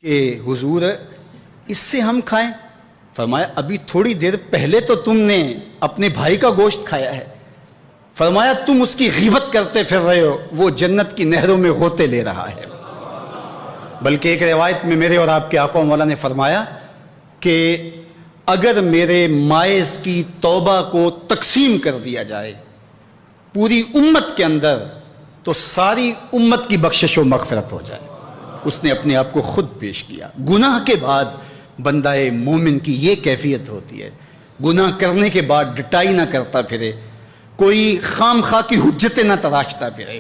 کہ حضور اس سے ہم کھائیں؟ فرمایا ابھی تھوڑی دیر پہلے تو تم نے اپنے بھائی کا گوشت کھایا ہے۔ فرمایا تم اس کی غیبت کرتے پھر رہے ہو، وہ جنت کی نہروں میں غوطے لے رہا ہے۔ بلکہ ایک روایت میں میرے اور آپ کے آقا و مولا نے فرمایا کہ اگر میرے مائز کی توبہ کو تقسیم کر دیا جائے پوری امت کے اندر تو ساری امت کی بخشش و مغفرت ہو جائے۔ اس نے اپنے آپ کو خود پیش کیا۔ گناہ کے بعد بندہ مومن کی یہ کیفیت ہوتی ہے، گناہ کرنے کے بعد ڈٹائی نہ کرتا پھرے، کوئی خام خواہ کی حجتیں نہ تراشتا پھرے،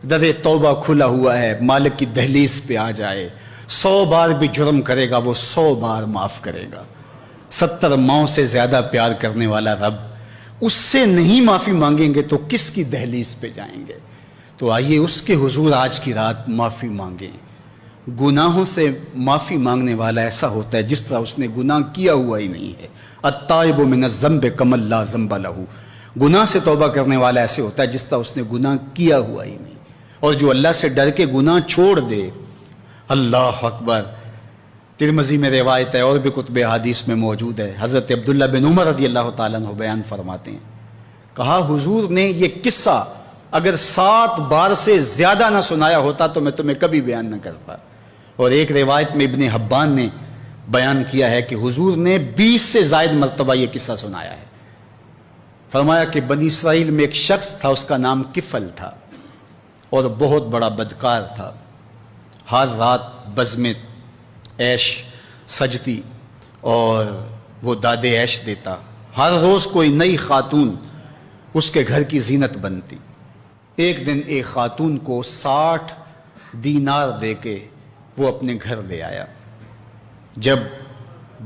در توبہ کھلا ہوا ہے، مالک کی دہلیز پہ آ جائے، 100 بار بھی جرم کرے گا وہ 100 بار معاف کرے گا۔ 70 ماؤں سے زیادہ پیار کرنے والا رب، اس سے نہیں معافی مانگیں گے تو کس کی دہلیز پہ جائیں گے؟ تو آئیے اس کے حضور آج کی رات معافی مانگیں۔ گناہوں سے معافی مانگنے والا ایسا ہوتا ہے جس طرح اس نے گناہ کیا ہوا ہی نہیں ہے۔ التائب من الذنب کمن لا ذنب لہ، گناہ سے توبہ کرنے والا ایسے ہوتا ہے جس طرح اس نے گناہ کیا ہوا ہی نہیں۔ اور جو اللہ سے ڈر کے گناہ چھوڑ دے، اللہ اکبر۔ ترمذی میں روایت ہے اور بھی کتب حدیث میں موجود ہے، حضرت عبداللہ بن عمر رضی اللہ تعالیٰ عنہ بیان فرماتے ہیں، کہا حضور نے یہ قصہ اگر 7 بار سے زیادہ نہ سنایا ہوتا تو میں تمہیں کبھی بیان نہ کرتا۔ اور ایک روایت میں ابن حبان نے بیان کیا ہے کہ حضور نے 20 سے زائد مرتبہ یہ قصہ سنایا ہے۔ فرمایا کہ بنی اسرائیل میں ایک شخص تھا، اس کا نام کفل تھا اور بہت بڑا بدکار تھا۔ ہر رات بزم عیش سجتی اور وہ داد عیش دیتا، ہر روز کوئی نئی خاتون اس کے گھر کی زینت بنتی۔ ایک دن ایک خاتون کو 60 دینار دے کے وہ اپنے گھر لے آیا۔ جب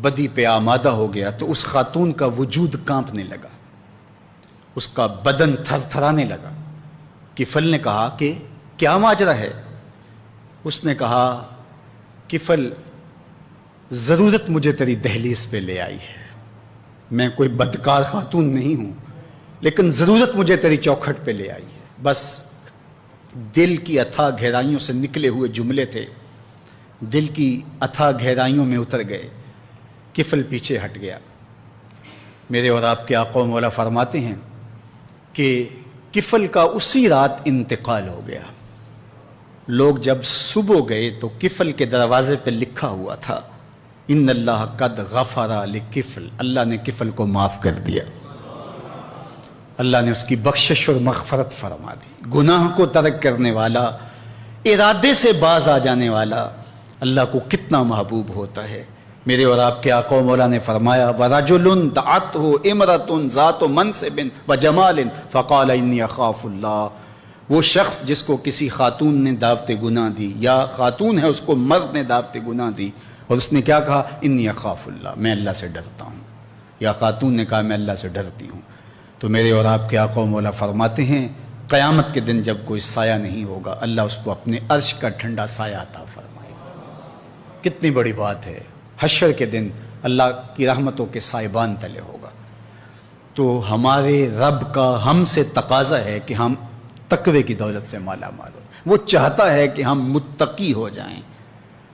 بدی پہ آمادہ ہو گیا تو اس خاتون کا وجود کانپنے لگا، اس کا بدن تھر تھرانے لگا۔ کفل نے کہا کہ کیا ماجرا ہے؟ اس نے کہا کفل، ضرورت مجھے تیری دہلیز پہ لے آئی ہے، میں کوئی بدکار خاتون نہیں ہوں لیکن ضرورت مجھے تیری چوکھٹ پہ لے آئی ہے۔ بس دل کی اتھا گہرائیوں سے نکلے ہوئے جملے تھے، دل کی اتھا گہرائیوں میں اتر گئے۔ کفل پیچھے ہٹ گیا۔ میرے اور آپ کے آقا و مولا فرماتے ہیں کہ کفل کا اسی رات انتقال ہو گیا۔ لوگ جب صبح گئے تو کفل کے دروازے پہ لکھا ہوا تھا ان اللہ قد غفر لکفل، اللہ نے کفل کو معاف کر دیا، اللہ نے اس کی بخشش اور مغفرت فرما دی۔ گناہ کو ترک کرنے والا، ارادے سے باز آ جانے والا اللہ کو کتنا محبوب ہوتا ہے۔ میرے اور آپ کے آقا و مولا نے فرمایا وَرَجُلٌ دَعَتْهُ اِمْرَةٌ ذَاتُ مَنْصِبٍ وَجَمَالٍ فَقَالَ إِنِّي أَخَافُ اللَّهِ، وہ شخص جس کو کسی خاتون نے دعوت گناہ دی یا خاتون ہے اس کو مرد نے دعوت گناہ دی اور اس نے کیا کہا انی اخاف اللہ، میں اللہ سے ڈرتا ہوں، یا خاتون نے کہا میں اللہ سے ڈرتی ہوں۔ تو میرے اور آپ کے آقا و مولا فرماتے ہیں قیامت کے دن جب کوئی سایہ نہیں ہوگا اللہ اس کو اپنے عرش کا ٹھنڈا سایہ عطا فرمائے گا۔ کتنی بڑی بات ہے، حشر کے دن اللہ کی رحمتوں کے سائبان تلے ہوگا۔ تو ہمارے رب کا ہم سے تقاضا ہے کہ ہم تقوی کی دولت سے مالا مال ہو۔ وہ چاہتا ہے کہ ہم متقی ہو جائیں۔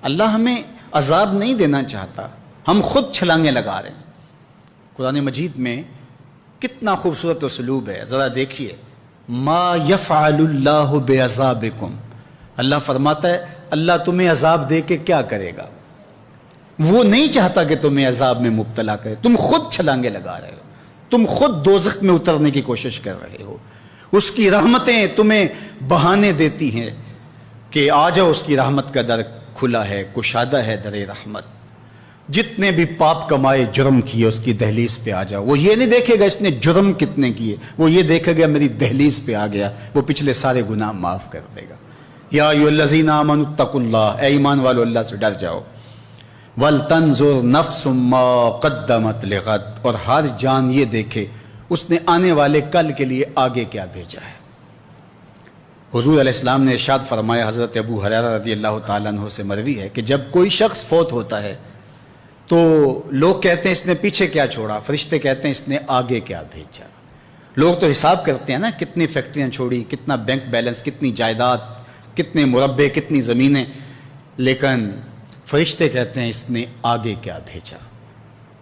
اللہ ہمیں عذاب نہیں دینا چاہتا، ہم خود چھلانگیں لگا رہے ہیں۔ قرآن مجید میں کتنا خوبصورت اسلوب ہے، ذرا دیکھیے، ما یفعل اللہ بعذابکم، اللہ فرماتا ہے اللہ تمہیں عذاب دے کے کیا کرے گا؟ وہ نہیں چاہتا کہ تمہیں عذاب میں مبتلا کرے، تم خود چھلانگیں لگا رہے ہو، تم خود دوزخ میں اترنے کی کوشش کر رہے ہو۔ اس کی رحمتیں تمہیں بہانے دیتی ہیں کہ آ جاؤ، اس کی رحمت کا در کھلا ہے، کشادہ ہے در رحمت۔ جتنے بھی پاپ کمائے جرم کیے اس کی دہلیز پہ آ جاؤ۔ وہ یہ نہیں دیکھے گا اس نے جرم کتنے کیے، وہ یہ دیکھے گا میری دہلیز پہ آ گیا، وہ پچھلے سارے گناہ معاف کر دے گا۔ یا ایھا الذین آمنوا اتقوا اللہ، اے ایمان والو اللہ سے ڈر جاؤ۔ وَلْتَنْظُرْ نَفْسٌ مَّا قَدَّمَتْ لِغَدٍ، اور ہر جان یہ دیکھے اس نے آنے والے کل کے لیے آگے کیا بھیجا ہے۔ حضور علیہ السلام نے ارشاد فرمایا، حضرت ابو ہریرہ رضی اللہ تعالیٰ عنہ سے مروی ہے کہ جب کوئی شخص فوت ہوتا ہے تو لوگ کہتے ہیں اس نے پیچھے کیا چھوڑا، فرشتے کہتے ہیں اس نے آگے کیا بھیجا۔ لوگ تو حساب کرتے ہیں نا، کتنی فیکٹریاں چھوڑی، کتنا بینک بیلنس، کتنی جائیداد، کتنے مربع، کتنی زمینیں، لیکن فرشتے کہتے ہیں اس نے آگے کیا بھیجا؟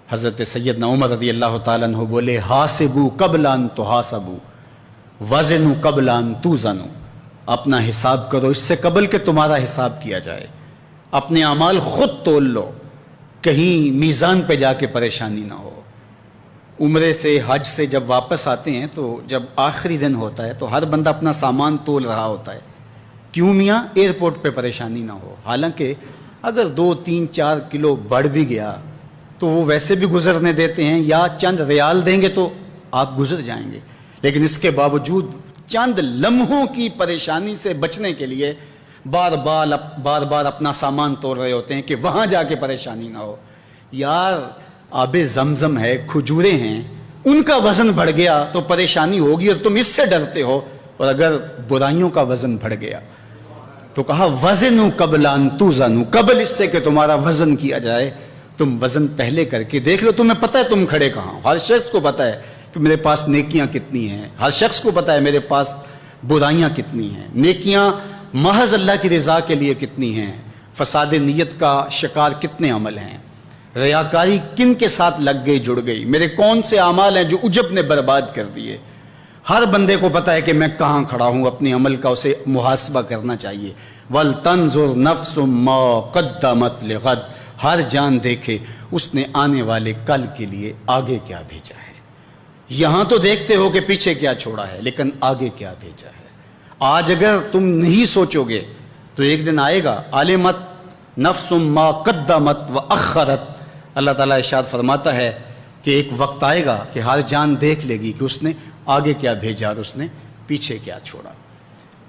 حضرت سیدنا عمر رضی اللہ تعالیٰ عنہ بولے حاسبو قبل ان تحاسبو وزنو قبل ان توزنو، اپنا حساب کرو اس سے قبل کہ تمہارا حساب کیا جائے، اپنے اعمال خود تول لو، کہیں میزان پہ جا کے پریشانی نہ ہو۔ عمرے سے حج سے جب واپس آتے ہیں تو جب آخری دن ہوتا ہے تو ہر بندہ اپنا سامان تول رہا ہوتا ہے، کیوں میاں؟ ایئرپورٹ پہ پریشانی نہ ہو۔ حالانکہ اگر 2 3 4 کلو بڑھ بھی گیا تو وہ ویسے بھی گزرنے دیتے ہیں، یا چند ریال دیں گے تو آپ گزر جائیں گے، لیکن اس کے باوجود چند لمحوں کی پریشانی سے بچنے کے لیے بار بار اپنا سامان توڑ رہے ہوتے ہیں کہ وہاں جا کے پریشانی نہ ہو۔ یار آب زمزم ہے، کھجوریں ہیں، ان کا وزن بڑھ گیا تو پریشانی ہوگی اور تم اس سے ڈرتے ہو، اور اگر برائیوں کا وزن بڑھ گیا تو کہا وزنو قبل ان توزنو، قبل اس سے کہ تمہارا وزن کیا جائے تم وزن پہلے کر کے دیکھ لو، تمہیں پتہ ہے تم کھڑے کہاں ہو۔ ہر شخص کو پتہ ہے کہ میرے پاس نیکیاں کتنی ہیں، ہر شخص کو پتہ ہے میرے پاس برائیاں کتنی ہیں، نیکیاں محض اللہ کی رضا کے لیے کتنی ہیں، فساد نیت کا شکار کتنے عمل ہیں، ریاکاری کن کے ساتھ لگ گئی جڑ گئی، میرے کون سے اعمال ہیں جو عجب نے برباد کر دیے۔ ہر بندے کو پتہ ہے کہ میں کہاں کھڑا ہوں، اپنے عمل کا اسے محاسبہ کرنا چاہیے۔ وَلْتَنْظُرْ نَفْسٌ مَا قَدَّمَتْ لِغَدٍ، ہر جان دیکھے اس نے آنے والے کل کے لیے آگے کیا بھیجا ہے۔ یہاں تو دیکھتے ہو کہ پیچھے کیا چھوڑا ہے، لیکن آگے کیا بھیجا ہے۔ آج اگر تم نہیں سوچو گے تو ایک دن آئے گا، عالمت نفس ما قدمت وأخرت، اللہ تعالیٰ ارشاد فرماتا ہے کہ ایک وقت آئے گا کہ ہر جان دیکھ لے گی کہ اس نے آگے کیا بھیجا اور اس نے پیچھے کیا چھوڑا۔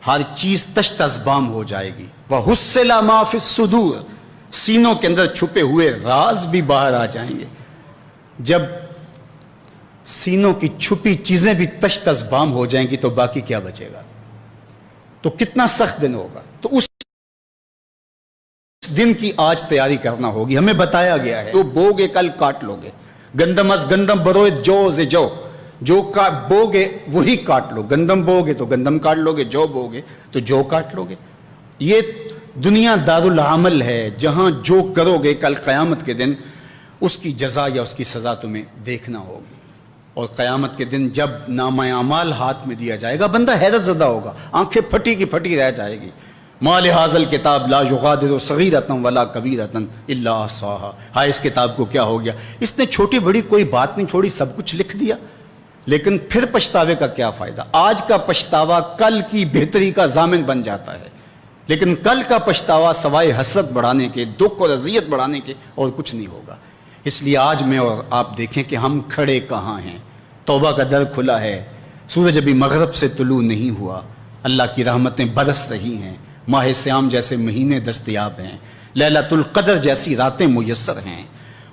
ہر چیز تشت ازبام ہو جائے گی۔ وَحُصِّلَ مَا فِي الصُّدُورِ، سینوں کے اندر چھپے ہوئے راز بھی باہر آ جائیں گے۔ جب سینوں کی چھپی چیزیں بھی تشت ازبام ہو جائیں گی تو باقی کیا بچے گا؟ تو کتنا سخت دن ہوگا۔ تو اس دن کی آج تیاری کرنا ہوگی، ہمیں بتایا گیا ہے جو بوگے کل کاٹ لو گے، گندم از گندم بروئے جو سے جو بوگے وہی کاٹ لو، گندم بوگے تو گندم کاٹ لو گے، جو بوگے تو جو کاٹ لو گے۔ یہ دنیا دار العمل ہے، جہاں جو کرو گے کل قیامت کے دن اس کی جزا یا اس کی سزا تمہیں دیکھنا ہوگی۔ اور قیامت کے دن جب نامہ اعمال ہاتھ میں دیا جائے گا بندہ حیرت زدہ ہوگا، آنکھیں پھٹی کی پھٹی رہ جائے گی۔ ما لہذا الکتاب لا یغادر صغیرۃ ولا کبیرۃ الا احصاها، ہائے اس کتاب کو کیا ہو گیا، اس نے چھوٹی بڑی کوئی بات نہیں چھوڑی، سب کچھ لکھ دیا۔ لیکن پھر پچھتاوے کا کیا فائدہ؟ آج کا پچھتاوا کل کی بہتری کا ضامن بن جاتا ہے، لیکن کل کا پچھتاوا سوائے حسرت بڑھانے کے، دکھ اور اذیت بڑھانے کے اور کچھ نہیں ہوگا۔ اس لیے آج میں اور آپ دیکھیں کہ ہم کھڑے کہاں ہیں۔ توبہ کا در کھلا ہے، سورج ابھی مغرب سے طلوع نہیں ہوا، اللہ کی رحمتیں برس رہی ہیں، ماہ سیام جیسے مہینے دستیاب ہیں، لیلۃ القدر جیسی راتیں میسر ہیں۔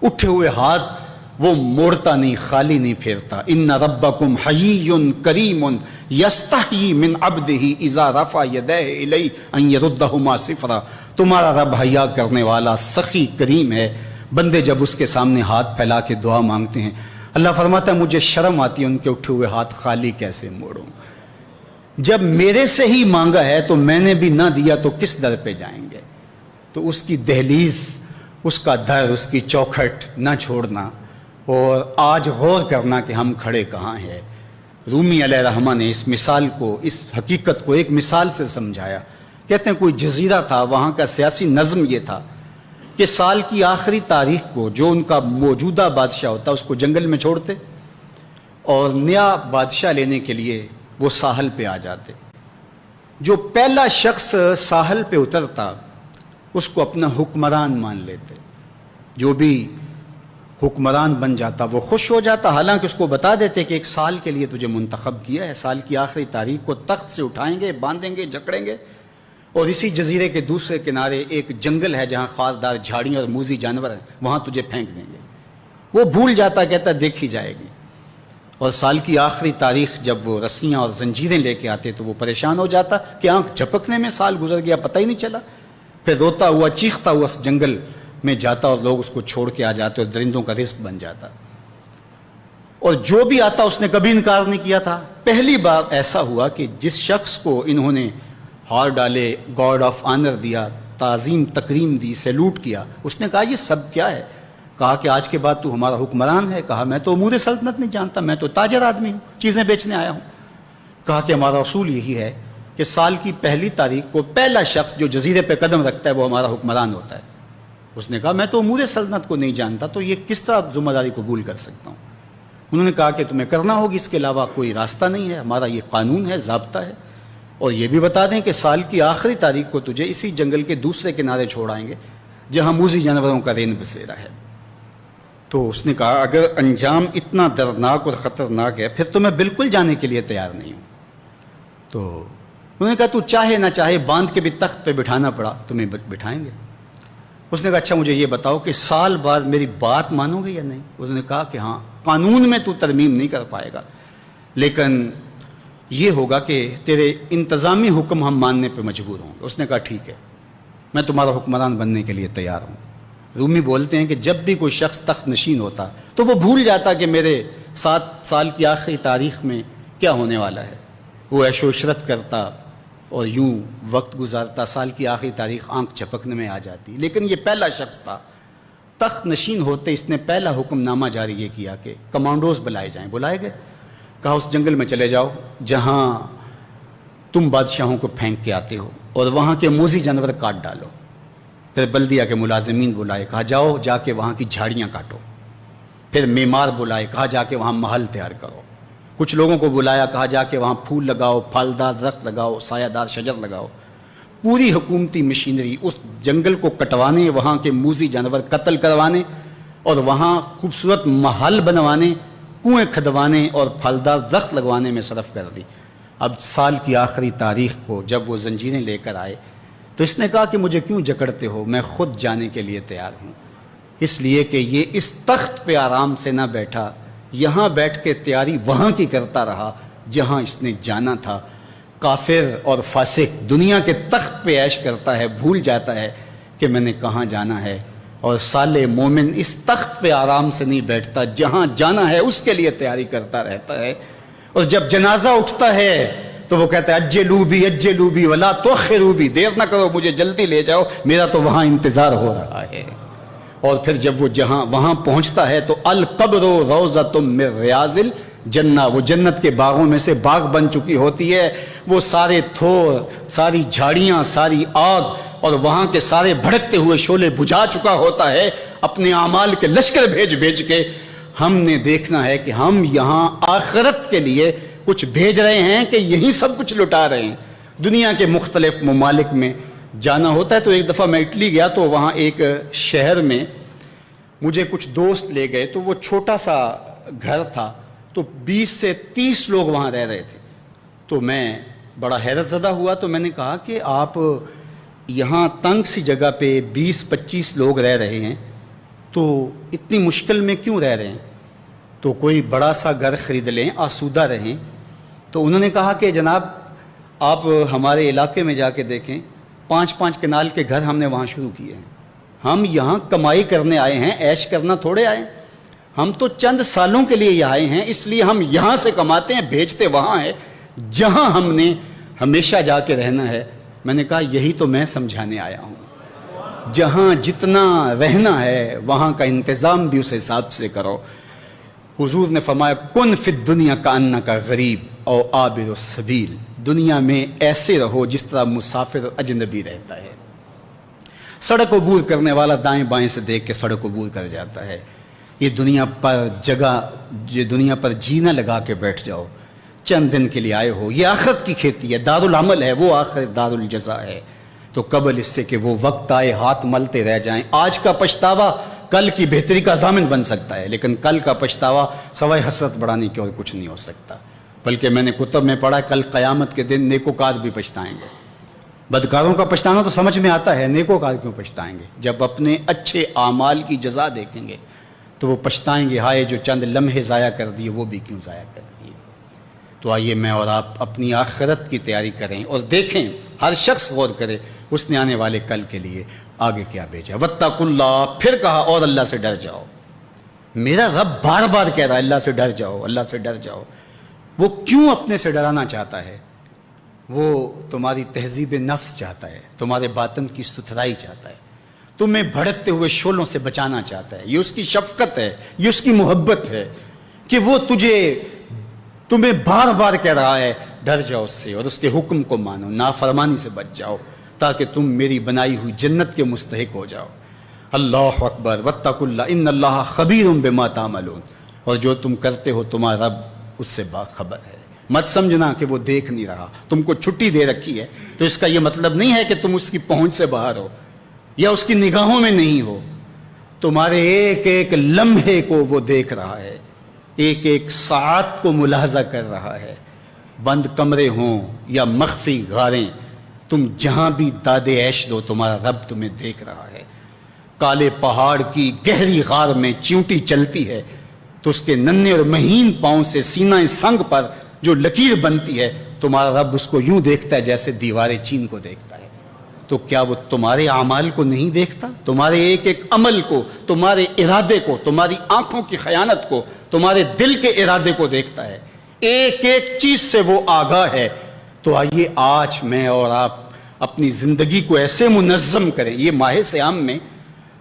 اٹھے ہوئے ہاتھ وہ موڑتا نہیں، خالی نہیں پھیرتا۔ ان ربکم حیی کریم یستحیی من عبدہ اذا رفع یدیہ الیہ ان یردہما صفرا، تمہارا رب حیا کرنے والا سخی کریم ہے، بندے جب اس کے سامنے ہاتھ پھیلا کے دعا مانگتے ہیں اللہ فرماتا ہے مجھے شرم آتی ہے ان کے اٹھے ہوئے ہاتھ خالی کیسے موڑوں۔ جب میرے سے ہی مانگا ہے تو میں نے بھی نہ دیا تو کس در پہ جائیں گے؟ تو اس کی دہلیز، اس کا در، اس کی چوکھٹ نہ چھوڑنا اور آج غور کرنا کہ ہم کھڑے کہاں ہیں۔ رومی علیہ الرحمہ نے اس مثال کو، اس حقیقت کو ایک مثال سے سمجھایا۔ کہتے ہیں کوئی جزیرہ تھا، وہاں کا سیاسی نظم یہ تھا کہ سال کی آخری تاریخ کو جو ان کا موجودہ بادشاہ ہوتا اس کو جنگل میں چھوڑتے اور نیا بادشاہ لینے کے لیے وہ ساحل پہ آ جاتے۔ جو پہلا شخص ساحل پہ اترتا اس کو اپنا حکمران مان لیتے، جو بھی حکمران بن جاتا وہ خوش ہو جاتا، حالانکہ اس کو بتا دیتے کہ ایک سال کے لیے تجھے منتخب کیا ہے، سال کی آخری تاریخ کو تخت سے اٹھائیں گے، باندھیں گے، جکڑیں گے، اور اسی جزیرے کے دوسرے کنارے ایک جنگل ہے جہاں خاردار جھاڑیاں اور موذی جانور ہیں، وہاں تجھے پھینک دیں گے۔ وہ بھول جاتا، کہتا دیکھی جائے گی۔ اور سال کی آخری تاریخ جب وہ رسیاں اور زنجیریں لے کے آتے تو وہ پریشان ہو جاتا کہ آنکھ جھپکنے میں سال گزر گیا، پتہ ہی نہیں چلا۔ پھر روتا ہوا چیختا ہوا اس جنگل میں جاتا اور لوگ اس کو چھوڑ کے آ جاتے اور درندوں کا رزق بن جاتا، اور جو بھی آتا اس نے کبھی انکار نہیں کیا تھا۔ پہلی بار ایسا ہوا کہ جس شخص کو انہوں نے ہار ڈالے، گارڈ آف آنر دیا، تعظیم تکریم دی، سیلوٹ کیا. اس نے کہا یہ سب کیا ہے؟ کہا کہ آج کے بعد تو ہمارا حکمران ہے. کہا میں تو امور سلطنت نہیں جانتا، میں تو تاجر آدمی ہوں، چیزیں بیچنے آیا ہوں. کہا کہ ہمارا اصول یہی ہے کہ سال کی پہلی تاریخ کو پہلا شخص جو جزیرے پہ قدم رکھتا ہے وہ ہمارا حکمران ہوتا ہے. اس نے کہا میں تو امور سلطنت کو نہیں جانتا، تو یہ کس طرح ذمہ داری قبول کر سکتا ہوں؟ انہوں نے کہا کہ تمہیں کرنا ہوگی، اس کے علاوہ کوئی راستہ نہیں ہے، ہمارا یہ قانون ہے، ضابطہ ہے. اور یہ بھی بتا دیں کہ سال کی آخری تاریخ کو تجھے اسی جنگل کے دوسرے کنارے چھوڑ آئیں گے جہاں موذی جانوروں کا رین بسیرا ہے. تو اس نے کہا اگر انجام اتنا دردناک اور خطرناک ہے پھر تو میں بالکل جانے کے لیے تیار نہیں ہوں. تو انہوں نے کہا تو چاہے نہ چاہے باندھ کے بھی تخت پہ بٹھانا پڑا تمہیں بٹھائیں گے. اس نے کہا اچھا مجھے یہ بتاؤ کہ سال بعد میری بات مانو گے یا نہیں؟ اس نے کہا کہ ہاں، قانون میں تو ترمیم نہیں کر پائے گا، لیکن یہ ہوگا کہ تیرے انتظامی حکم ہم ماننے پہ مجبور ہوں گے. اس نے کہا ٹھیک ہے، میں تمہارا حکمران بننے کے لیے تیار ہوں. رومی بولتے ہیں کہ جب بھی کوئی شخص تخت نشین ہوتا تو وہ بھول جاتا کہ میرے 7 سال کی آخری تاریخ میں کیا ہونے والا ہے. وہ عیش و عشرت کرتا اور یوں وقت گزارتا، سال کی آخری تاریخ آنکھ جھپکنے میں آ جاتی. لیکن یہ پہلا شخص تھا تخت نشین ہوتے، اس نے پہلا حکم نامہ جاری یہ کیا کہ کمانڈوز بلائے جائیں. بلائے گئے. کہا اس جنگل میں چلے جاؤ جہاں تم بادشاہوں کو پھینک کے آتے ہو اور وہاں کے موذی جانور کاٹ ڈالو. پھر بلدیہ کے ملازمین بلائے، کہا جاؤ جا کے وہاں کی جھاڑیاں کاٹو. پھر معمار بلائے، کہا جا کے وہاں محل تیار کرو. کچھ لوگوں کو بلایا، کہا جا کے وہاں پھول لگاؤ، پھلدار درخت لگاؤ، سایہ دار شجر لگاؤ. پوری حکومتی مشینری اس جنگل کو کٹوانے، وہاں کے موذی جانور قتل کروانے اور وہاں خوبصورت محل بنوانے، کنویں کھدوانے اور پھلدار درخت لگوانے میں صرف کر دی. اب سال کی آخری تاریخ کو جب وہ زنجیریں لے کر آئے تو اس نے کہا کہ مجھے کیوں جکڑتے ہو، میں خود جانے کے لیے تیار ہوں. اس لیے کہ یہ اس تخت پہ آرام سے نہ بیٹھا، یہاں بیٹھ کے تیاری وہاں کی کرتا رہا جہاں اس نے جانا تھا. کافر اور فاسق دنیا کے تخت پہ عیش کرتا ہے، بھول جاتا ہے کہ میں نے کہاں جانا ہے. اور صالح مومن اس تخت پہ آرام سے نہیں بیٹھتا، جہاں جانا ہے اس کے لیے تیاری کرتا رہتا ہے. اور جب جنازہ اٹھتا ہے تو وہ کہتا ہے اجلوا بی ولا تؤخروا بی، دیر نہ کرو مجھے جلدی لے جاؤ، میرا تو وہاں انتظار ہو رہا ہے. اور پھر جب وہ وہاں پہنچتا ہے تو القبر روضۃ من ریاض الجنہ، وہ جنت کے باغوں میں سے باغ بن چکی ہوتی ہے. وہ سارے تھور، ساری جھاڑیاں، ساری آگ اور وہاں کے سارے بھڑکتے ہوئے شعلے بجھا چکا ہوتا ہے اپنے اعمال کے لشکر بھیج کے. ہم نے دیکھنا ہے کہ ہم یہاں آخرت کے لیے کچھ بھیج رہے ہیں کہ یہی سب کچھ لٹا رہے ہیں. دنیا کے مختلف ممالک میں جانا ہوتا ہے. تو ایک دفعہ میں اٹلی گیا تو وہاں ایک شہر میں مجھے کچھ دوست لے گئے، تو وہ چھوٹا سا گھر تھا، تو 20 سے 30 لوگ وہاں رہ رہے تھے. تو میں بڑا حیرت زدہ ہوا. تو میں نے کہا کہ آپ یہاں تنگ سی جگہ پہ 20-25 لوگ رہ رہے ہیں تو اتنی مشکل میں کیوں رہ رہے ہیں؟ تو کوئی بڑا سا گھر خرید لیں، آسودہ رہیں. تو انہوں نے کہا کہ جناب آپ ہمارے علاقے میں جا کے دیکھیں، 5-5 کنال کے گھر ہم نے وہاں شروع کیے ہیں. ہم یہاں کمائی کرنے آئے ہیں، عیش کرنا تھوڑے آئے ہیں. ہم تو چند سالوں کے لیے آئے ہیں، اس لیے ہم یہاں سے کماتے ہیں، بھیجتے وہاں ہے جہاں ہم نے ہمیشہ جا کے رہنا ہے. میں نے کہا یہی تو میں سمجھانے آیا ہوں، جہاں جتنا رہنا ہے وہاں کا انتظام بھی اس حساب سے کرو. حضور نے فرمایا کن فی الدنیا کانک غریب او عابر السبیل، دنیا میں ایسے رہو جس طرح مسافر اجنبی رہتا ہے. سڑک عبور کرنے والا دائیں بائیں سے دیکھ کے سڑک عبور کر جاتا ہے. یہ دنیا پر جینا لگا کے بیٹھ جاؤ، چند دن کے لیے آئے ہو. یہ آخرت کی کھیتی ہے، دار العمل ہے، وہ آخر دار الجزا ہے. تو قبل اس سے کہ وہ وقت آئے ہاتھ ملتے رہ جائیں. آج کا پچھتاوا کل کی بہتری کا ضامن بن سکتا ہے، لیکن کل کا پچھتاوا سوائے حسرت بڑھانے کے اور کچھ نہیں ہو سکتا. بلکہ میں نے کتب میں پڑھا کل قیامت کے دن نیکوکار بھی پچھتائیں گے. بدکاروں کا پچھتانا تو سمجھ میں آتا ہے، نیکوکار کیوں پچھتائیں گے؟ جب اپنے اچھے اعمال کی جزا دیکھیں گے تو وہ پچھتائیں گے، ہائے جو چند لمحے ضائع کر دیے وہ بھی کیوں ضائع کر دیے. تو آئیے میں اور آپ اپنی آخرت کی تیاری کریں اور دیکھیں، ہر شخص غور کرے اس نے آنے والے کل کے لیے آگے کیا بھیجا. واتقوا اللہ، پھر کہا اور اللہ سے ڈر جاؤ. میرا رب بار بار کہہ رہا ہے اللہ سے ڈر جاؤ، اللہ سے ڈر جاؤ. وہ کیوں اپنے سے ڈرانا چاہتا ہے؟ وہ تمہاری تہذیب نفس چاہتا ہے، تمہارے باطن کی ستھرائی چاہتا ہے، تمہیں بھڑکتے ہوئے شعلوں سے بچانا چاہتا ہے۔ یہ اس کی شفقت ہے، یہ اس کی محبت ہے کہ وہ تمہیں بار بار کہہ رہا ہے ڈر جاؤ اس سے اور اس کے حکم کو مانو، نافرمانی سے بچ جاؤ تاکہ تم میری بنائی ہوئی جنت کے مستحق ہو جاؤ۔ اللہ اکبر، واتقوا اللہ ان اللہ خبیر بما تعملون، اور جو تم کرتے ہو تمہارا رب اس سے باخبر ہے۔ مت سمجھنا کہ وہ دیکھ نہیں رہا، تم کو چھٹی دے رکھی ہے تو اس کا یہ مطلب نہیں ہے کہ تم اس کی پہنچ سے باہر ہو یا اس کی نگاہوں میں نہیں ہو۔ تمہارے ایک ایک لمحے کو وہ دیکھ رہا ہے، ایک ایک ساعت کو ملاحظہ کر رہا ہے۔ بند کمرے ہوں یا مخفی غاریں، تم جہاں بھی داد عیش دو تمہارا رب تمہیں دیکھ رہا ہے۔ کالے پہاڑ کی گہری غار میں چیونٹی چلتی ہے تو اس کے ننھے اور مہین پاؤں سے سینہ سنگ پر جو لکیر بنتی ہے تمہارا رب اس کو یوں دیکھتا ہے جیسے دیوار چین کو دیکھتا ہے۔ تو کیا وہ تمہارے اعمال کو نہیں دیکھتا؟ تمہارے ایک ایک عمل کو، تمہارے ارادے کو، تمہاری آنکھوں کی خیانت کو، تمہارے دل کے ارادے کو دیکھتا ہے، ایک ایک چیز سے وہ آگاہ ہے۔ تو آئیے آج میں اور آپ اپنی زندگی کو ایسے منظم کریں۔ یہ ماہ صیام میں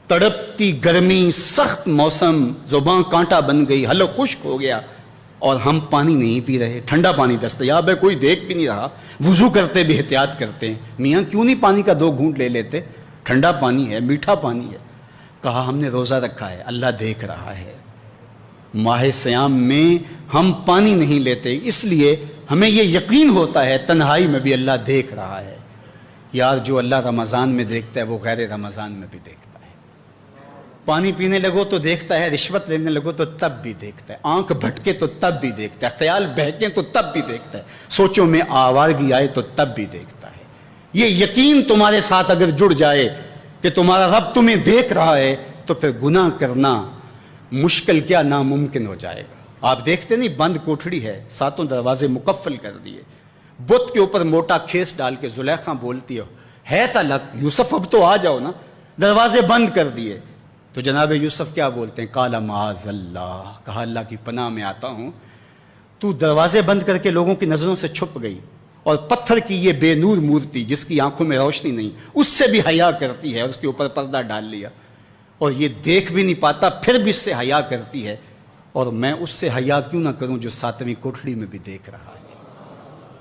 تڑپتی گرمی، سخت موسم، زباں کانٹا بن گئی، حلق خشک ہو گیا اور ہم پانی نہیں پی رہے، ٹھنڈا پانی دستیاب ہے، کوئی دیکھ بھی نہیں رہا، وضو کرتے بھی احتیاط کرتے ہیں، میاں کیوں نہیں پانی کا 2 گھونٹ لے لیتے؟ ٹھنڈا پانی ہے، میٹھا پانی ہے۔ کہا ہم نے روزہ رکھا ہے، اللہ دیکھ رہا ہے۔ ماہ صیام میں ہم پانی نہیں لیتے، اس لیے ہمیں یہ یقین ہوتا ہے تنہائی میں بھی اللہ دیکھ رہا ہے۔ یار جو اللہ رمضان میں دیکھتا ہے وہ غیر رمضان میں بھی دیکھتا ہے۔ پانی پینے لگو تو دیکھتا ہے، رشوت لینے لگو تو تب بھی دیکھتا ہے، آنکھ بھٹکے تو تب بھی دیکھتا ہے، خیال بہکے تو تب بھی دیکھتا ہے، سوچوں میں آوارگی آئے تو تب بھی دیکھتا ہے۔ یہ یقین تمہارے ساتھ اگر جڑ جائے کہ تمہارا رب تمہیں دیکھ رہا ہے تو پھر گناہ کرنا مشکل کیا ناممکن ہو جائے گا۔ آپ دیکھتے نہیں، بند کوٹھڑی ہے، 7 دروازے مقفل کر دیے، بت کے اوپر موٹا کھیس ڈال کے زلیخا بولتی ہے تلک یوسف اب تو آ جاؤ نا، دروازے بند کر دیے تو جناب یوسف کیا بولتے ہیں؟ قال معاذ اللہ، کہا اللہ کی پناہ میں آتا ہوں، تو دروازے بند کر کے لوگوں کی نظروں سے چھپ گئی اور پتھر کی یہ بے نور مورتی جس کی آنکھوں میں روشنی نہیں، اس سے بھی حیا کرتی ہے، اس کے اوپر پردہ ڈال لیا اور یہ دیکھ بھی نہیں پاتا پھر بھی اس سے حیا کرتی ہے، اور میں اس سے حیا کیوں نہ کروں جو 7ویں کوٹھڑی میں بھی دیکھ رہا ہے۔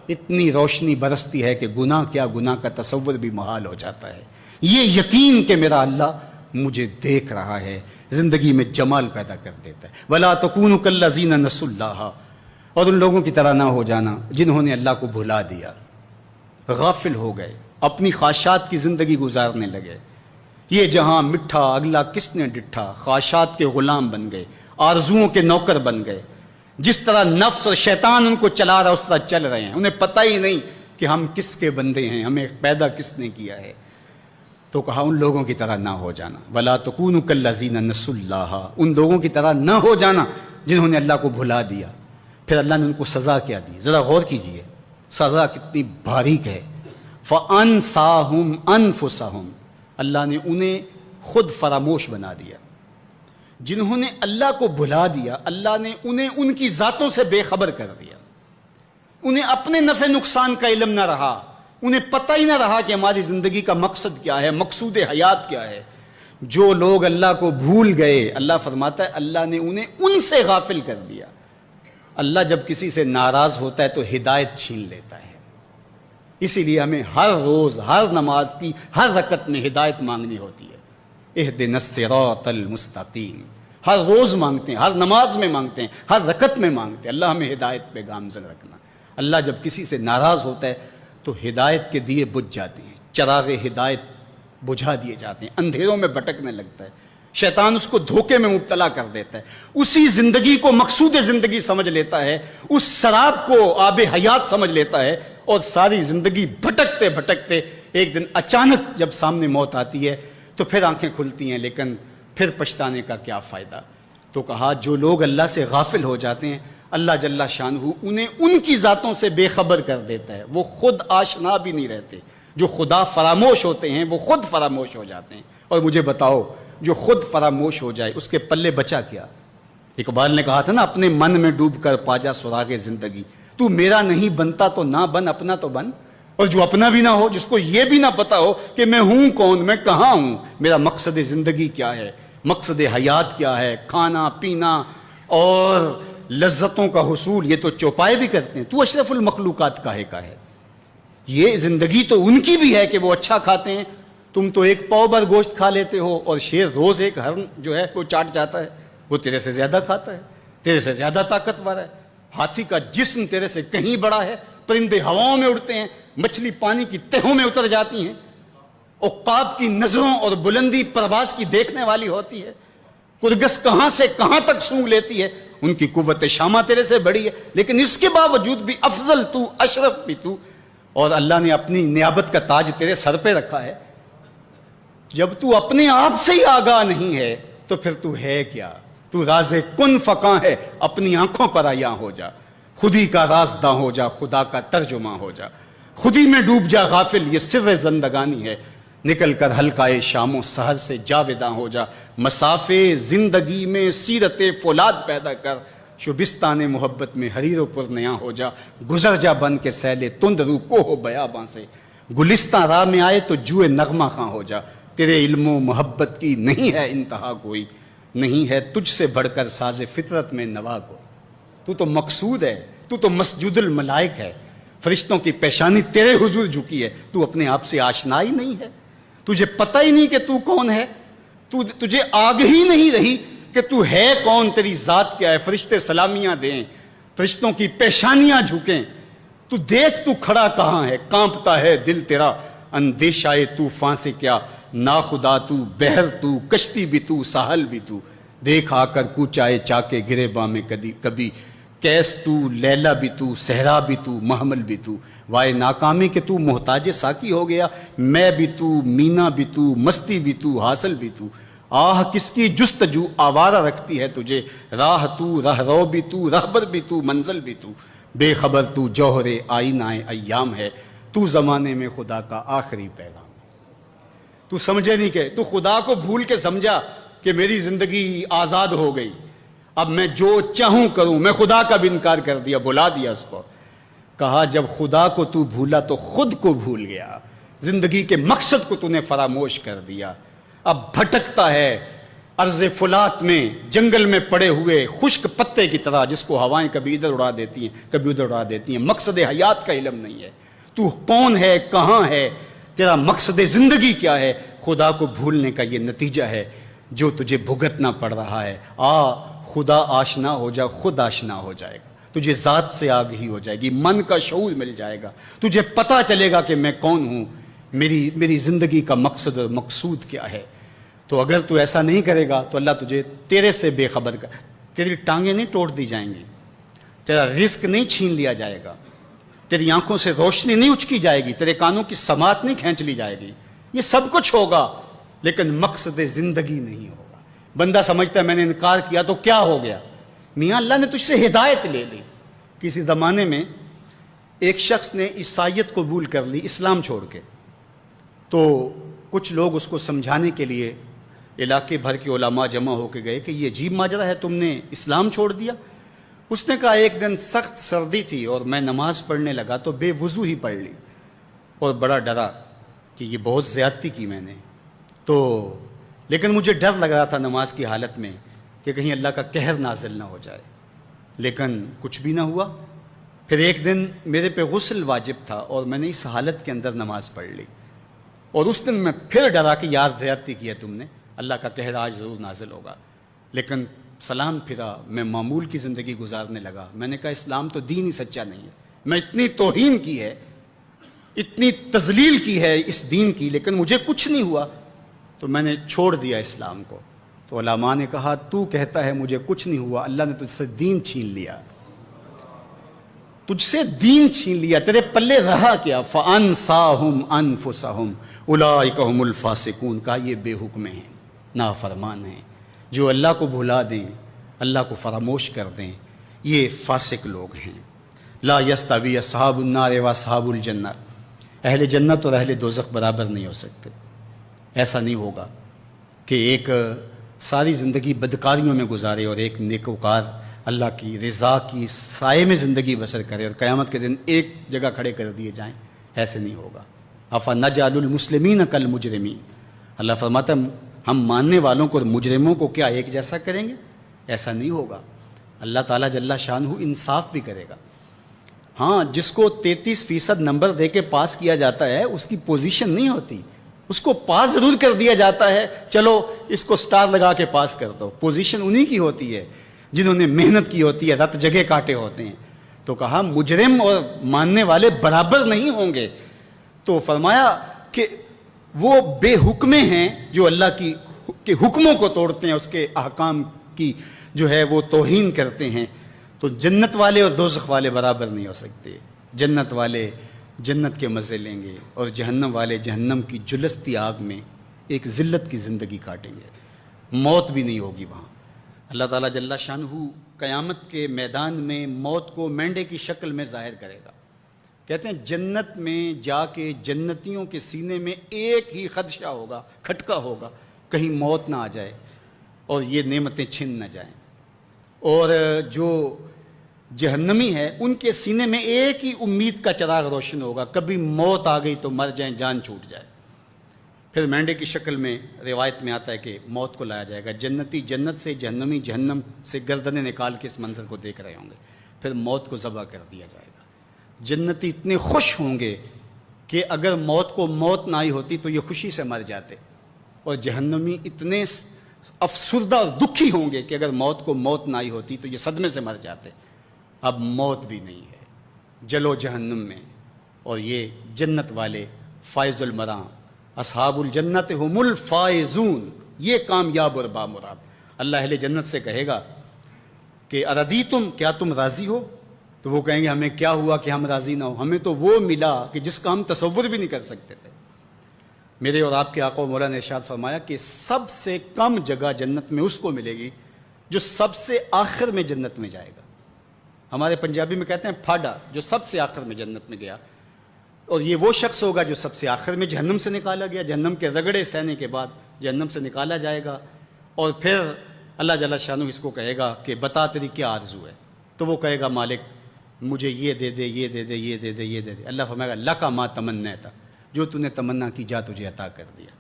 اتنی روشنی برستی ہے کہ گناہ کیا، گناہ کا تصور بھی محال ہو جاتا ہے۔ یہ یقین کہ میرا اللہ مجھے دیکھ رہا ہے زندگی میں جمال پیدا کر دیتا ہے۔ وَلَا تَكُونُوا كَالَّذِينَ نَسُوا اللَّهَ، اور ان لوگوں کی طرح نہ ہو جانا جنہوں نے اللہ کو بھلا دیا، غافل ہو گئے، اپنی خواہشات کی زندگی گزارنے لگے۔ یہ جہاں مٹھا اگلا کس نے ڈٹھا، خواہشات کے غلام بن گئے، آرزوؤں کے نوکر بن گئے۔ جس طرح نفس اور شیطان ان کو چلا رہا اس طرح چل رہے ہیں، انہیں پتہ ہی نہیں کہ ہم کس کے بندے ہیں، ہمیں پیدا کس نے کیا ہے۔ تو کہا ان لوگوں کی طرح نہ ہو جانا، وَلَا تَكُونُوا كَالَّذِينَ نَسُوا اللَّهَ، ان لوگوں کی طرح نہ ہو جانا جنہوں نے اللہ کو بھلا دیا۔ پھر اللہ نے ان کو سزا کیا دی، ذرا غور کیجئے سزا کتنی باریک ہے۔ فَأَنْسَاهُمْ أَنفُسَهُمْ، اللہ نے انہیں خود فراموش بنا دیا۔ جنہوں نے اللہ کو بھلا دیا اللہ نے انہیں ان کی ذاتوں سے بے خبر کر دیا، انہیں اپنے نفع نقصان کا علم نہ رہا، انہیں پتہ ہی نہ رہا کہ ہماری زندگی کا مقصد کیا ہے، مقصود حیات کیا ہے۔ جو لوگ اللہ کو بھول گئے، اللہ فرماتا ہے اللہ نے انہیں ان سے غافل کر دیا۔ اللہ جب کسی سے ناراض ہوتا ہے تو ہدایت چھین لیتا ہے، اسی لیے ہمیں ہر روز ہر نماز کی ہر رکعت میں ہدایت مانگنی ہوتی ہے۔ اہدنا الصراط المستقیم، ہر روز مانگتے ہیں، ہر نماز میں مانگتے ہیں، ہر رکعت میں مانگتے ہیں، اللہ ہمیں ہدایت پہ گامزن رکھنا۔ اللہ جب کسی سے ناراض ہوتا ہے تو ہدایت کے دیے بجھ جاتے ہیں، چراغ ہدایت بجھا دیے جاتے ہیں، اندھیروں میں بھٹکنے لگتا ہے، شیطان اس کو دھوکے میں مبتلا کر دیتا ہے، اسی زندگی کو مقصود زندگی سمجھ لیتا ہے، اس شراب کو آب حیات سمجھ لیتا ہے، اور ساری زندگی بھٹکتے بھٹکتے ایک دن اچانک جب سامنے موت آتی ہے تو پھر آنکھیں کھلتی ہیں، لیکن پھر پچھتانے کا کیا فائدہ۔ تو کہا جو لوگ اللہ سے غافل ہو جاتے ہیں اللہ جل شانہ انہیں ان کی ذاتوں سے بے خبر کر دیتا ہے، وہ خود آشنا بھی نہیں رہتے۔ جو خدا فراموش ہوتے ہیں وہ خود فراموش ہو جاتے ہیں۔ اور مجھے بتاؤ جو خود فراموش ہو جائے اس کے پلے بچا کیا؟ اقبال نے کہا تھا نا، اپنے من میں ڈوب کر پا جا سراغ زندگی، تو میرا نہیں بنتا تو نہ بن، اپنا تو بن۔ اور جو اپنا بھی نہ ہو، جس کو یہ بھی نہ پتا ہو کہ میں ہوں کون، میں کہاں ہوں، میرا مقصد زندگی کیا ہے، مقصد حیات کیا ہے، کھانا پینا اور لذتوں کا حصول، یہ تو چوپائے بھی کرتے ہیں، تو اشرف المخلوقات کاہے کا ہے؟ یہ زندگی تو ان کی بھی ہے کہ وہ اچھا کھاتے ہیں، تم تو ایک پاؤ بھر گوشت کھا لیتے ہو، اور شیر روز ایک ہرن جو ہے وہ چاٹ جاتا ہے، وہ تیرے سے زیادہ کھاتا ہے، تیرے سے زیادہ طاقتور ہے، ہاتھی کا جسم تیرے سے کہیں بڑا ہے، پرندے ہواؤں میں اڑتے ہیں، مچھلی پانی کی تہوں میں اتر جاتی ہیں، عقاب کی نظروں اور بلندی پرواز کی دیکھنے والی ہوتی ہے، کرگس کہاں سے کہاں تک سونگھ لیتی ہے، ان کی قوت شامہ تیرے سے بڑی ہے، لیکن اس کے باوجود بھی افضل تو، اشرف بھی تو، اور اللہ نے اپنی نیابت کا تاج تیرے سر پہ رکھا ہے۔ جب تو اپنے آپ سے ہی آگاہ نہیں ہے تو پھر تو ہے کیا؟ تو راز کن فقاں ہے، اپنی آنکھوں پر عیاں ہو جا، خودی کا رازداں ہو جا، خدا کا ترجمہ ہو جا، خودی میں ڈوب جا غافل، یہ سر زندگانی ہے، نکل کر حلقۂ شام و سحر سے جاوداں ہو جا، مسافے زندگی میں سیرت فولاد پیدا کر، شبستان محبت میں حریر و پرنیاں ہو جا، گزر جا بن کے سیلے تند رو کوہ و بیاباں سے، گلستان راہ میں آئے تو جوئے نغمہ خاں ہو جا، تیرے علم و محبت کی نہیں ہے انتہا کوئی، نہیں ہے تجھ سے بڑھ کر ساز فطرت میں نوا کو، تو تو مقصود ہے، تو تو مسجود الملائک ہے، فرشتوں کی پیشانی تیرے حضور جھکی ہے، تو اپنے آپ سے آشنا ہی نہیں ہے، تجھے پتہ ہی نہیں کہ تو کون ہے، تجھے آگ ہی نہیں رہی کہ تو ہے کون، تیری ذات کیا ہے، فرشتے سلامیاں دیں، فرشتوں کی پیشانیاں جھکیں، تو دیکھ تو کھڑا کہاں ہے، کانپتا ہے دل تیرا اندیشائے طوفان سے کیا، ناخدا تو، بحر تو، کشتی بھی تو، ساحل بھی تو، دیکھ آ کر کوچائے چاکے گریباں میں کبھی، کیس تو، لیلا بھی تو، صحرا بھی تو، محمل بھی تو، وائے ناکامی کہ تو محتاج ساکی ہو گیا، میں بھی تو، مینا بھی تو، مستی بھی تو، حاصل بھی تو، آہ کس کی جستجو آوارہ رکھتی ہے تجھے، راہ تو، راہ رو بھی تو، رہبر بھی تو، منزل بھی تو، بے خبر تو، جوہر آئینہ ایام ہے، تو زمانے میں خدا کا آخری پیغام، تو سمجھے نہیں کہ تو خدا کو بھول کے سمجھا کہ میری زندگی آزاد ہو گئی، اب میں جو چاہوں کروں، میں خدا کا بھی انکار کر دیا، بلا دیا اس کو، کہا جب خدا کو تو بھولا تو خود کو بھول گیا، زندگی کے مقصد کو تو نے فراموش کر دیا، اب بھٹکتا ہے ارض فلات میں، جنگل میں پڑے ہوئے خشک پتے کی طرح، جس کو ہوائیں کبھی ادھر اڑا دیتی ہیں کبھی ادھر اڑا دیتی ہیں، مقصد حیات کا علم نہیں ہے، تو کون ہے، کہاں ہے، تیرا مقصد زندگی کیا ہے، خدا کو بھولنے کا یہ نتیجہ ہے جو تجھے بھگتنا پڑ رہا ہے، خدا آشنا ہو جا، خود آشنا ہو جائے گا، تجھے ذات سے آگہی ہو جائے گی، من کا شعور مل جائے گا، تجھے پتہ چلے گا کہ میں کون ہوں، میری زندگی کا مقصد اور مقصود کیا ہے۔ تو اگر تو ایسا نہیں کرے گا تو اللہ تجھے تیرے سے بے خبر کر، تیری ٹانگیں نہیں توڑ دی جائیں گی، تیرا رزق نہیں چھین لیا جائے گا، تیری آنکھوں سے روشنی نہیں اچکی جائے گی، تیرے کانوں کی سماعت نہیں کھینچ لی جائے گی، یہ سب کچھ ہوگا لیکن مقصد زندگی نہیں ہوگا۔ بندہ سمجھتا ہے میں نے انکار کیا تو کیا ہو گیا، میاں اللہ نے تجھ سے ہدایت لے لی۔ کسی زمانے میں ایک شخص نے عیسائیت قبول کر لی اسلام چھوڑ کے، تو کچھ لوگ اس کو سمجھانے کے لیے علاقے بھر کے علماء جمع ہو کے گئے کہ یہ عجیب ماجرا ہے، تم نے اسلام چھوڑ دیا۔ اس نے کہا ایک دن سخت سردی تھی اور میں نماز پڑھنے لگا تو بے وضو ہی پڑھ لی، اور بڑا ڈرا کہ یہ بہت زیادتی کی میں نے، تو لیکن مجھے ڈر لگ رہا تھا نماز کی حالت میں کہ کہیں اللہ کا قہر نازل نہ ہو جائے، لیکن کچھ بھی نہ ہوا۔ پھر ایک دن میرے پہ غسل واجب تھا اور میں نے اس حالت کے اندر نماز پڑھ لی، اور اس دن میں پھر ڈرا کہ یار زیادتی کی ہے تم نے، اللہ کا قہر آج ضرور نازل ہوگا، لیکن سلام پھرا، میں معمول کی زندگی گزارنے لگا۔ میں نے کہا اسلام تو دین ہی سچا نہیں ہے، میں اتنی توہین کی ہے، اتنی تذلیل کی ہے اس دین کی، لیکن مجھے کچھ نہیں ہوا، تو میں نے چھوڑ دیا اسلام کو۔ تو علماء نے کہا تو کہتا ہے مجھے کچھ نہیں ہوا، اللہ نے تجھ سے دین چھین لیا، تجھ سے دین چھین لیا، تیرے پلے رہا کیا؟ فَأَنْسَاهُمْ أَنفُسَهُمْ أُولَٰئِكَ هُمُ الْفَاسِقُونَ، کہا یہ بے حکم ہیں، نافرمان ہیں، جو اللہ کو بھلا دیں، اللہ کو فراموش کر دیں، یہ فاسق لوگ ہیں۔ لا يستوی اصحاب النار واصحاب الجنہ، اہل جنت اور اہل دوزخ برابر نہیں ہو سکتے۔ ایسا نہیں ہوگا کہ ایک ساری زندگی بدکاریوں میں گزارے اور ایک نیکوکار اللہ کی رضا کی سائے میں زندگی بسر کرے اور قیامت کے دن ایک جگہ کھڑے کر دیے جائیں، ایسے نہیں ہوگا. افنجعل المسلمین کالمجرمین، اللہ فرماتا ہے ہم ماننے والوں کو اور مجرموں کو کیا ایک جیسا کریں گے؟ ایسا نہیں ہوگا. اللہ تعالیٰ جل شانہ انصاف بھی کرے گا. ہاں، جس کو 33% نمبر دے کے پاس کیا جاتا ہے اس کی پوزیشن نہیں ہوتی، اس کو پاس ضرور کر دیا جاتا ہے، چلو اس کو سٹار لگا کے پاس کر دو. پوزیشن انہی کی ہوتی ہے جنہوں نے محنت کی ہوتی ہے، رت جگہ کاٹے ہوتے ہیں. تو کہا مجرم اور ماننے والے برابر نہیں ہوں گے. تو فرمایا کہ وہ بے حکمے ہیں جو اللہ کے حکموں کو توڑتے ہیں، اس کے احکام کی جو ہے وہ توہین کرتے ہیں. تو جنت والے اور دوزخ والے برابر نہیں ہو سکتے. جنت والے جنت کے مزے لیں گے اور جہنم والے جہنم کی جلستی آگ میں ایک ذلت کی زندگی کاٹیں گے. موت بھی نہیں ہوگی وہاں. اللہ تعالیٰ جل شانہ قیامت کے میدان میں موت کو مینڈے کی شکل میں ظاہر کرے گا. کہتے ہیں جنت میں جا کے جنتیوں کے سینے میں ایک ہی خدشہ ہوگا، کھٹکا ہوگا، کہیں موت نہ آ جائے اور یہ نعمتیں چھن نہ جائیں. اور جو جہنمی ہے ان کے سینے میں ایک ہی امید کا چراغ روشن ہوگا، کبھی موت آ گئی تو مر جائیں، جان چھوٹ جائے. پھر مینڈے کی شکل میں روایت میں آتا ہے کہ موت کو لایا جائے گا. جنتی جنت سے، جہنمی جہنم سے گردنیں نکال کے اس منظر کو دیکھ رہے ہوں گے. پھر موت کو ذبح کر دیا جائے گا. جنتی اتنے خوش ہوں گے کہ اگر موت کو موت نہ آئی ہوتی تو یہ خوشی سے مر جاتے، اور جہنمی اتنے افسردہ اور دکھی ہوں گے کہ اگر موت کو موت نہ آئی ہوتی تو یہ صدمے سے مر جاتے. اب موت بھی نہیں ہے، جلو جہنم میں. اور یہ جنت والے فائز المراں، اصحاب الجنت هم الفائزون، یہ کامیاب اور بامراد. اللہ اہل جنت سے کہے گا کہ اردیتم، کیا تم راضی ہو؟ تو وہ کہیں گے ہمیں کیا ہوا کہ ہم راضی نہ ہو، ہمیں تو وہ ملا کہ جس کا ہم تصور بھی نہیں کر سکتے تھے. میرے اور آپ کے آقا و مولا نے ارشاد فرمایا کہ سب سے کم جگہ جنت میں اس کو ملے گی جو سب سے آخر میں جنت میں جائے گا. ہمارے پنجابی میں کہتے ہیں پھاڈا، جو سب سے آخر میں جنت میں گیا. اور یہ وہ شخص ہوگا جو سب سے آخر میں جہنم سے نکالا گیا، جہنم کے رگڑے سہنے کے بعد جہنم سے نکالا جائے گا. اور پھر اللہ جل شانہ اس کو کہے گا کہ بتا تیری کیا آرزو ہے. تو وہ کہے گا مالک مجھے یہ دے دے، یہ دے دے، یہ دے دے، یہ دے دے. اللہ فرمائے گا لکا ما تمنیت، جو تو نے تمنا کی جا تجھے عطا کر دیا.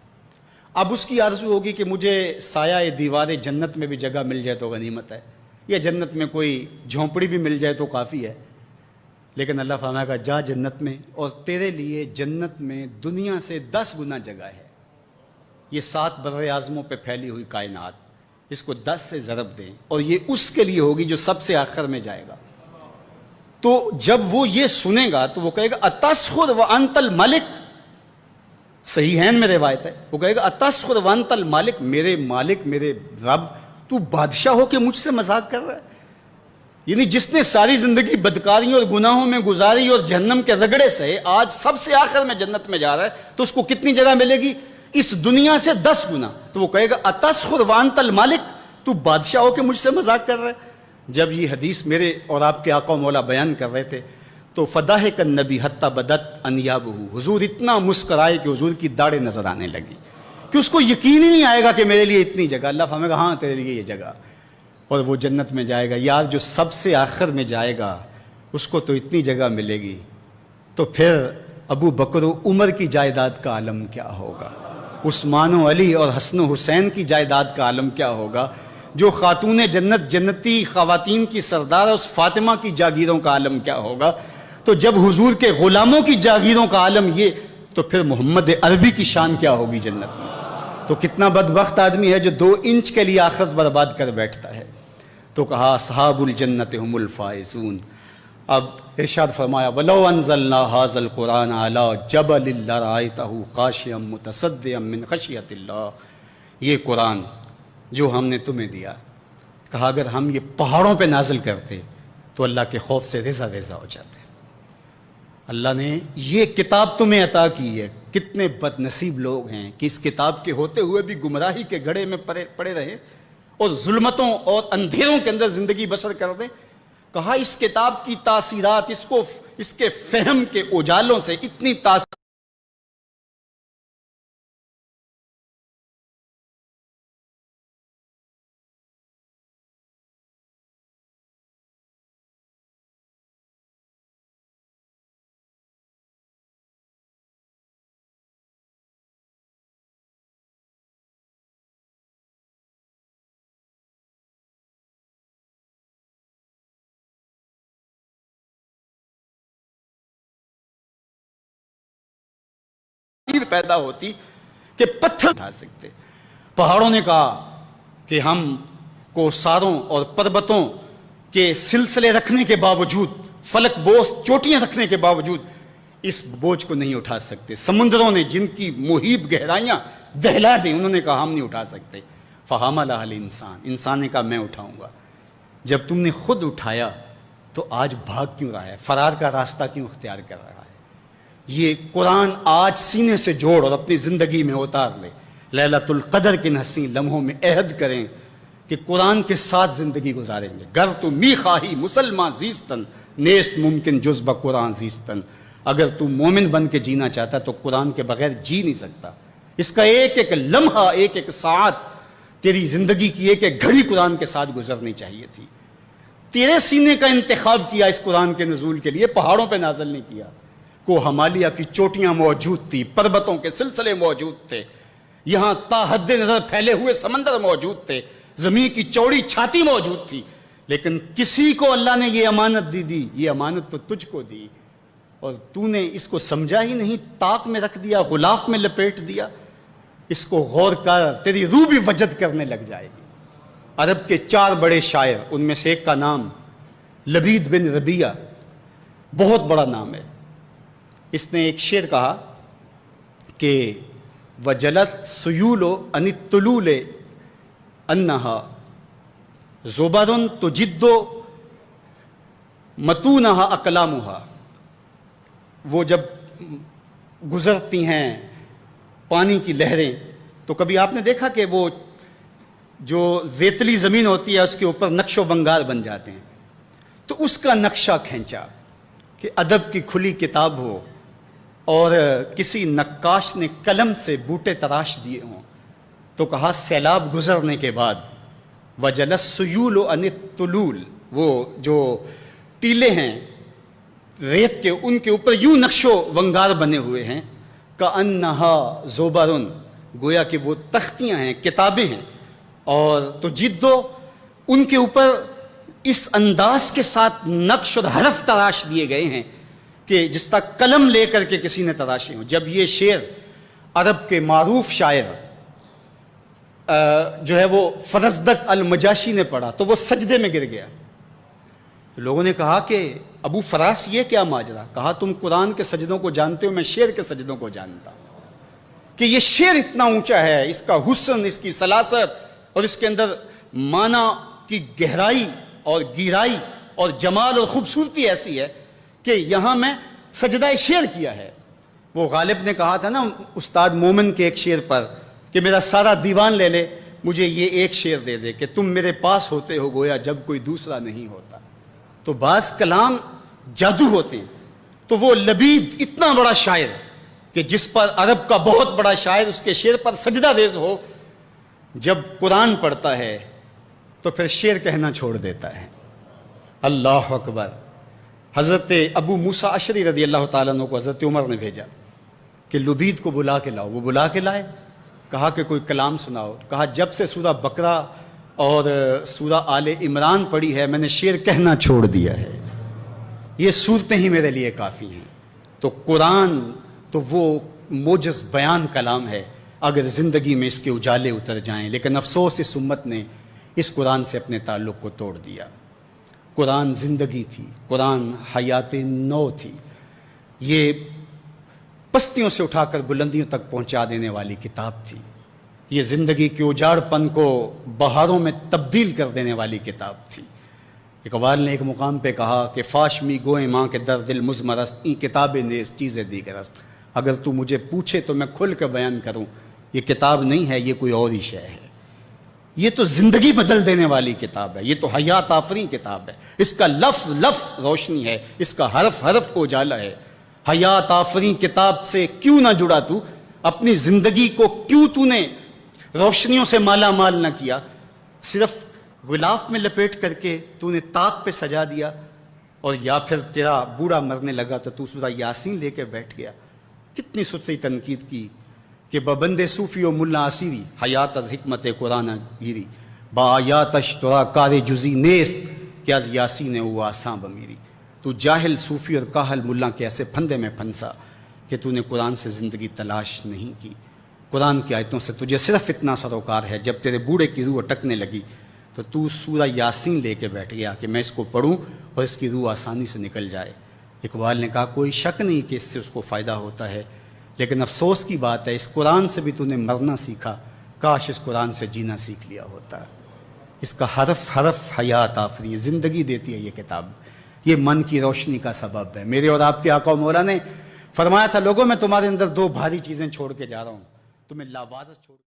اب اس کی آرزو ہوگی کہ مجھے سایہ دیوار جنت میں بھی جگہ مل جائے تو غنیمت ہے، یا جنت میں کوئی جھونپڑی بھی مل جائے تو کافی ہے. لیکن اللہ فرمائے گا جا جنت میں، اور تیرے لیے جنت میں دنیا سے 10 گنا جگہ ہے. یہ 7 بر اعظموں پہ پھیلی ہوئی کائنات، اس کو 10 سے ضرب دیں، اور یہ اس کے لیے ہوگی جو سب سے آخر میں جائے گا. تو جب وہ یہ سنے گا تو وہ کہے گا اتسخر وانت الملک. صحیحین میں روایت ہے، وہ کہے گا اتسخر وانت الملک، میرے مالک، میرے رب، تو بادشاہ ہو کے مجھ سے مذاق کر رہا ہے. یعنی جس نے ساری زندگی بدکاریوں اور گناہوں میں گزاری اور جہنم کے رگڑے سے آج سب سے آخر میں جنت میں جا رہا ہے، تو اس کو کتنی جگہ ملے گی؟ اس دنیا سے 10 گنا. تو وہ کہے گا اتسخر وانت الملک، تو بادشاہ ہو کے مجھ سے مذاق کر رہا ہے. جب یہ حدیث میرے اور آپ کے آقا و مولا بیان کر رہے تھے تو فضاحک النبی حتی بدت انیابہ، حضور اتنا مسکرائے کہ حضور کی داڑھیں نظر آنے لگی، کہ اس کو یقین ہی نہیں آئے گا کہ میرے لیے اتنی جگہ. اللہ فرمائے گا ہاں تیرے لیے یہ جگہ. اور وہ جنت میں جائے گا. یار جو سب سے آخر میں جائے گا اس کو تو اتنی جگہ ملے گی، تو پھر ابو بکر و عمر کی جائیداد کا عالم کیا ہوگا؟ عثمان و علی اور حسن و حسین کی جائیداد کا عالم کیا ہوگا؟ جو خاتون جنت، جنتی خواتین کی سردار اس فاطمہ کی جاگیروں کا عالم کیا ہوگا؟ تو جب حضور کے غلاموں کی جاگیروں کا عالم یہ، تو پھر محمد عربی کی شان کیا ہوگی جنت میں؟ تو کتنا بدبخت آدمی ہے جو 2 انچ کے لیے آخرت برباد کر بیٹھتا ہے. تو کہا اصحاب الجنت هم الفائزون. اب ارشاد فرمایا وَلَوْ أَنزَلْنَا هَذَا الْقُرْآنَ عَلَى جَبَلٍ لَرَأَيْتَهُ خَاشِعًا مُتَصَدِّعًا مِنْ خَشْيَةِ اللَّهِ. یہ قرآن جو ہم نے تمہیں دیا، کہا اگر ہم یہ پہاڑوں پہ نازل کرتے تو اللہ کے خوف سے ریزہ ریزہ ہو جاتے. اللہ نے یہ کتاب تمہیں عطا کی ہے. کتنے بد نصیب لوگ ہیں کہ اس کتاب کے ہوتے ہوئے بھی گمراہی کے گڑھے میں پڑے رہے اور ظلمتوں اور اندھیروں کے اندر زندگی بسر کر دیں. کہا اس کتاب کی تاثیرات، اس کے فہم کے اجالوں سے اتنی تاثیر پیدا ہوتی کہ پتھر اٹھا سکتے. پہاڑوں نے کہا کہ ہم کو ساروں اور پربتوں کے سلسلے رکھنے کے باوجود، فلک بوس چوٹیاں رکھنے کے باوجود اس بوجھ کو نہیں اٹھا سکتے. سمندروں نے جن کی محیط گہرائیاں دہلا دیں، انہوں نے کہا ہم نہیں اٹھا سکتے. فحملھا الانسان، انسان نے کہا میں اٹھاؤں گا. جب تم نے خود اٹھایا تو آج بھاگ کیوں رہا ہے، فرار کا راستہ کیوں اختیار کر رہا ہے؟ یہ قرآن آج سینے سے جوڑ اور اپنی زندگی میں اتار لے. لیلۃ القدر کے حسین لمحوں میں عہد کریں کہ قرآن کے ساتھ زندگی گزاریں گے. گر تو می خواہی مسلمان زیستن، نیست ممکن جز بقرآن زیستن. اگر تو مومن بن کے جینا چاہتا تو قرآن کے بغیر جی نہیں سکتا. اس کا ایک ایک لمحہ، ایک ایک ساعت، تیری زندگی کی ایک ایک گھڑی قرآن کے ساتھ گزرنی چاہیے تھی. تیرے سینے کا انتخاب کیا اس قرآن کے نزول کے لیے، پہاڑوں پہ نازل نہیں کیا. کو ہمالیہ کی چوٹیاں موجود تھی، پربتوں کے سلسلے موجود تھے، یہاں تا حد نظر پھیلے ہوئے سمندر موجود تھے، زمین کی چوڑی چھاتی موجود تھی، لیکن کسی کو اللہ نے یہ امانت دی. یہ امانت تو تجھ کو دی اور تو نے اس کو سمجھا ہی نہیں، طاق میں رکھ دیا، غلاف میں لپیٹ دیا. اس کو غور کر، تیری روح بھی وجد کرنے لگ جائے گی. عرب کے 4 بڑے شاعر، ان میں سے ایک کا نام لبید بن ربیہ، بہت بڑا نام ہے. اس نے ایک شعر کہا کہ وجلت سیول عن الطلول انہا زبر تجد متونہا اقلامہا. وہ جب گزرتی ہیں پانی کی لہریں تو کبھی آپ نے دیکھا کہ وہ جو ریتلی زمین ہوتی ہے اس کے اوپر نقش و بنگار بن جاتے ہیں. تو اس کا نقشہ کھینچا کہ ادب کی کھلی کتاب ہو اور کسی نقاش نے قلم سے بوٹے تراش دیے ہوں، تو کہا سیلاب گزرنے کے بعد وجلس سیول عن الطلول، وہ جو ٹیلے ہیں ریت کے، ان کے اوپر یوں نقش و بنگار بنے ہوئے ہیں، کأنہا زبرن، گویا کہ وہ تختیاں ہیں، کتابیں ہیں. اور تو جدو ان کے اوپر اس انداز کے ساتھ نقش اور حرف تراش دیے گئے ہیں کہ جس طرح قلم لے کر کے کسی نے تراشے ہوں. جب یہ شعر عرب کے معروف شاعر جو ہے وہ فرزدق المجاشی نے پڑھا تو وہ سجدے میں گر گیا. لوگوں نے کہا کہ ابو فراس یہ کیا ماجرا؟ کہا تم قرآن کے سجدوں کو جانتے ہو، میں شعر کے سجدوں کو جانتا ہوں. کہ یہ شعر اتنا اونچا ہے، اس کا حسن، اس کی سلاست اور اس کے اندر معنی کی گہرائی اور گہرائی اور جمال اور خوبصورتی ایسی ہے کہ یہاں میں سجدہ شعر کیا ہے. وہ غالب نے کہا تھا نا استاد مومن کے ایک شعر پر کہ میرا سارا دیوان لے لے، مجھے یہ ایک شعر دے دے کہ تم میرے پاس ہوتے ہو گویا جب کوئی دوسرا نہیں ہوتا. تو بعض کلام جادو ہوتے ہیں. تو وہ لبید اتنا بڑا شاعر کہ جس پر عرب کا بہت بڑا شاعر اس کے شعر پر سجدہ ریز ہو، جب قرآن پڑھتا ہے تو پھر شعر کہنا چھوڑ دیتا ہے. اللہ اکبر. حضرت ابو موسیٰ اشعری رضی اللہ تعالیٰ عنہ کو حضرت عمر نے بھیجا کہ لبید کو بلا کے لاؤ. وہ بلا کے لائے، کہا کہ کوئی کلام سناؤ. کہا جب سے سورہ بقرہ اور سورہ آل عمران پڑھی ہے میں نے شعر کہنا چھوڑ دیا ہے، یہ صورتیں ہی میرے لیے کافی ہیں. تو قرآن تو وہ موجز بیان کلام ہے اگر زندگی میں اس کے اجالے اتر جائیں. لیکن افسوس اس امت نے اس قرآن سے اپنے تعلق کو توڑ دیا. قرآن زندگی تھی، قرآن حیات نو تھی. یہ پستیوں سے اٹھا کر بلندیوں تک پہنچا دینے والی کتاب تھی. یہ زندگی کے اجاڑ پن کو بہاروں میں تبدیل کر دینے والی کتاب تھی. اقبال نے ایک مقام پہ کہا کہ فاش می گوئیں ماں کے در دل مزمرست این کتاب نیز چیزیں دیگرست. اگر تو مجھے پوچھے تو میں کھل کے بیان کروں، یہ کتاب نہیں ہے، یہ کوئی اور ہی شے ہے. یہ تو زندگی بدل دینے والی کتاب ہے، یہ تو حیات آفریں کتاب ہے. اس کا لفظ لفظ روشنی ہے، اس کا حرف حرف اجالا ہے. حیات آفریں کتاب سے کیوں نہ جڑا تو؟ اپنی زندگی کو کیوں تو نے روشنیوں سے مالا مال نہ کیا؟ صرف غلاف میں لپیٹ کر کے تو نے طاق پہ سجا دیا، اور یا پھر تیرا بوڑھا مرنے لگا تو تو سورہ یاسین لے کے بیٹھ گیا. کتنی سچی تنقید کی کہ ببند صوفی و ملا اسیری حیات از حکمت قرآن گیری با آیاتش ترا کار جزی نیست کہ از یاسین او آساں بمیری. تو جاہل صوفی اور کاہل ملا کے ایسے پھندے میں پھنسا کہ تو نے قرآن سے زندگی تلاش نہیں کی. قرآن کی آیتوں سے تجھے صرف اتنا سروکار ہے. جب تیرے بوڑھے کی روح اٹکنے لگی تو تو سورہ یاسین لے کے بیٹھ گیا کہ میں اس کو پڑھوں اور اس کی روح آسانی سے نکل جائے. اقبال نے کہا کوئی شک نہیں کہ اس سے اس کو فائدہ ہوتا ہے، لیکن افسوس کی بات ہے اس قرآن سے بھی تو نے مرنا سیکھا، کاش اس قرآن سے جینا سیکھ لیا ہوتا. اس کا حرف حرف حیات آفری ہے، زندگی دیتی ہے یہ کتاب. یہ من کی روشنی کا سبب ہے. میرے اور آپ کے آقا و مولا نے فرمایا تھا لوگوں میں تمہارے اندر دو بھاری چیزیں چھوڑ کے جا رہا ہوں، تمہیں لاوارث چھوڑ